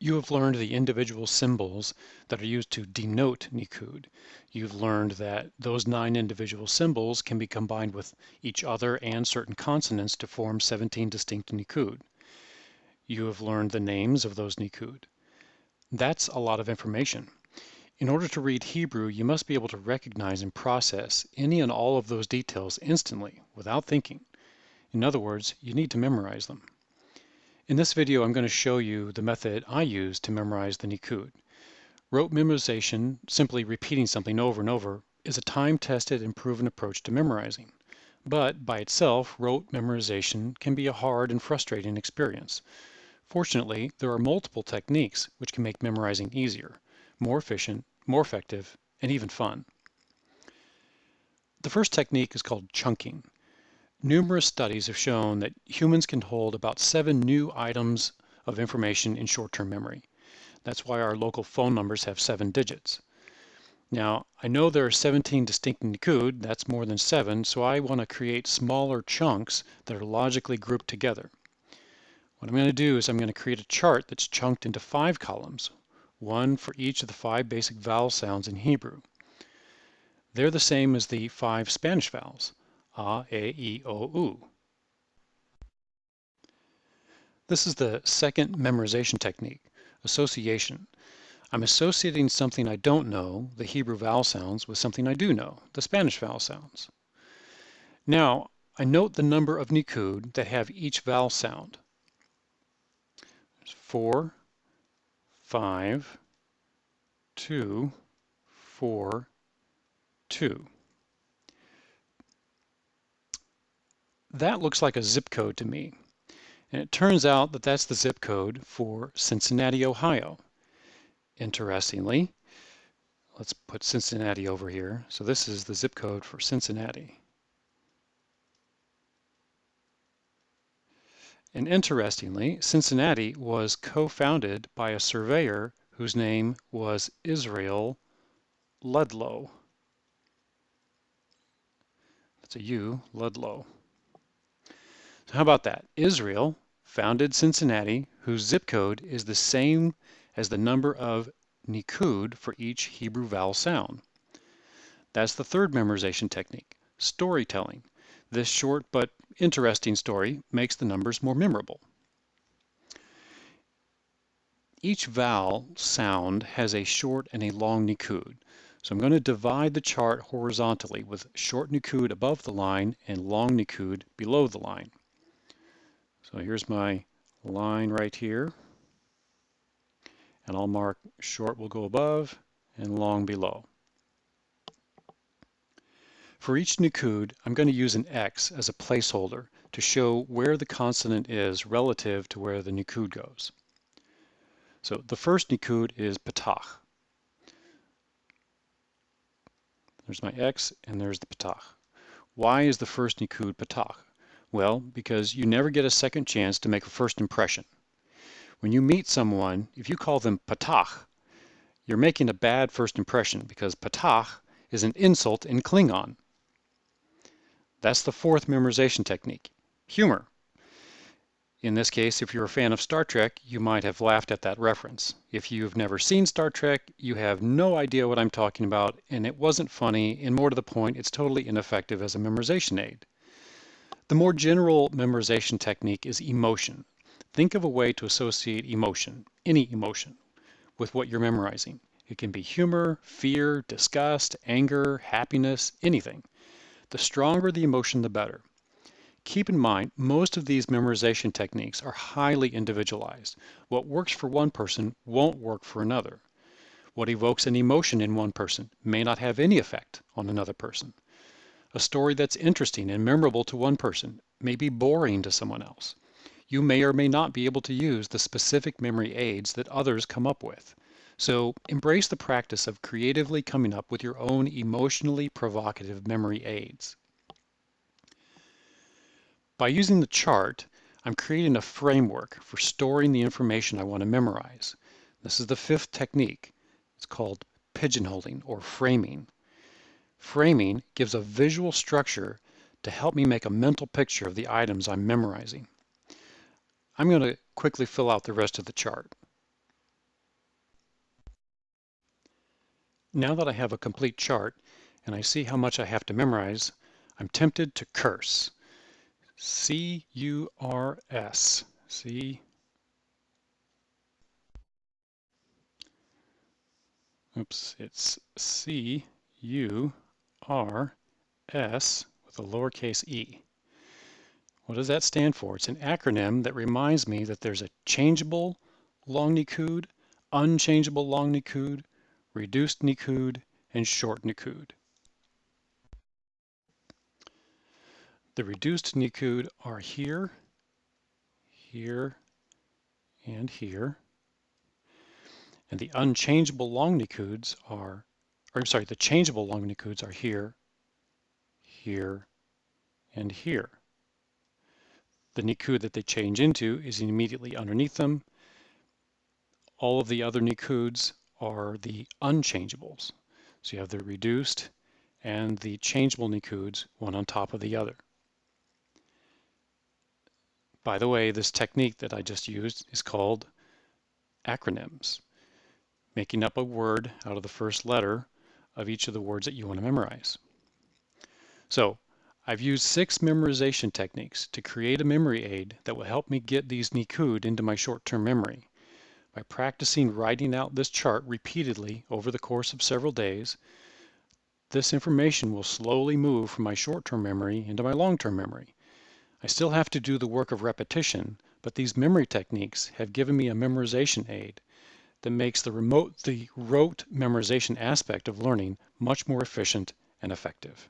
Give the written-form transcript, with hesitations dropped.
You have learned the individual symbols that are used to denote nikud. You've learned that those 9 individual symbols can be combined with each other and certain consonants to form 17 distinct nikud. You have learned the names of those nikud. That's a lot of information. In order to read Hebrew, you must be able to recognize and process any and all of those details instantly, without thinking. In other words, you need to memorize them. In this video, I'm going to show you the method I use to memorize the nikud. Rote memorization, simply repeating something over and over, is a time-tested and proven approach to memorizing. But by itself, rote memorization can be a hard and frustrating experience. Fortunately, there are multiple techniques which can make memorizing easier, more efficient, more effective, and even fun. The first technique is called chunking. Numerous studies have shown that humans can hold about 7 new items of information in short-term memory. That's why our local phone numbers have 7 digits. Now, I know there are 17 distinct nikud, that's more than 7, so I want to create smaller chunks that are logically grouped together. What I'm going to do is I'm going to create a chart that's chunked into 5 columns, one for each of the 5 basic vowel sounds in Hebrew. They're the same as the 5 Spanish vowels, a, e, I, o, u. This is the second memorization technique, association. I'm associating something I don't know, the Hebrew vowel sounds, with something I do know, the Spanish vowel sounds. Now, I note the number of nikud that have each vowel sound. There's 4, 5, 2, 4, 2. That looks like a zip code to me. And it turns out that that's the zip code for Cincinnati, Ohio. Interestingly, let's put Cincinnati over here. So this is the zip code for Cincinnati. And interestingly, Cincinnati was co-founded by a surveyor whose name was Israel Ludlow. That's a U, Ludlow. So how about that? Israel founded Cincinnati, whose zip code is the same as the number of nikud for each Hebrew vowel sound. That's the third memorization technique, storytelling. This short but interesting story makes the numbers more memorable. Each vowel sound has a short and a long nikud. So I'm going to divide the chart horizontally with short nikud above the line and long nikud below the line. So here's my line right here, and I'll mark short will go above and long below. For each nikud, I'm going to use an X as a placeholder to show where the consonant is relative to where the nikud goes. So the first nikud is patach. There's my X and there's the patach. Why is the first nikud patach? Well, because you never get a second chance to make a first impression. When you meet someone, if you call them patach, you're making a bad first impression because patach is an insult in Klingon. That's the fourth memorization technique, humor. In this case, if you're a fan of Star Trek, you might have laughed at that reference. If you've never seen Star Trek, you have no idea what I'm talking about, and it wasn't funny, and more to the point, it's totally ineffective as a memorization aid. The more general memorization technique is emotion. Think of a way to associate emotion, any emotion, with what you're memorizing. It can be humor, fear, disgust, anger, happiness, anything. The stronger the emotion, the better. Keep in mind, most of these memorization techniques are highly individualized. What works for one person won't work for another. What evokes an emotion in one person may not have any effect on another person. A story that's interesting and memorable to one person may be boring to someone else. You may or may not be able to use the specific memory aids that others come up with. So embrace the practice of creatively coming up with your own emotionally provocative memory aids. By using the chart, I'm creating a framework for storing the information I want to memorize. This is the fifth technique. It's called pigeon-holing or framing. Framing gives a visual structure to help me make a mental picture of the items I'm memorizing. I'm going to quickly fill out the rest of the chart. Now that I have a complete chart and I see how much I have to memorize, I'm tempted to curse. C-U-R-S. It's C-U-R-S with a lowercase e. What does that stand for? It's an acronym that reminds me that there's a changeable long nikud, unchangeable long nikud, reduced nikud, and short nikud. The reduced nikud are here, here, and here. And the unchangeable long nikuds are, or I'm sorry, the changeable long nikuds are here, here, and here. The nikud that they change into is immediately underneath them. All of the other nikuds are the unchangeables. So you have the reduced and the changeable nikuds, one on top of the other. By the way, this technique that I just used is called acronyms, making up a word out of the first letter of each of the words that you want to memorize. So I've used 6 memorization techniques to create a memory aid that will help me get these nikud into my short-term memory. By practicing writing out this chart repeatedly over the course of several days, this information will slowly move from my short-term memory into my long-term memory. I still have to do the work of repetition, but these memory techniques have given me a memorization aid that makes the rote memorization aspect of learning much more efficient and effective.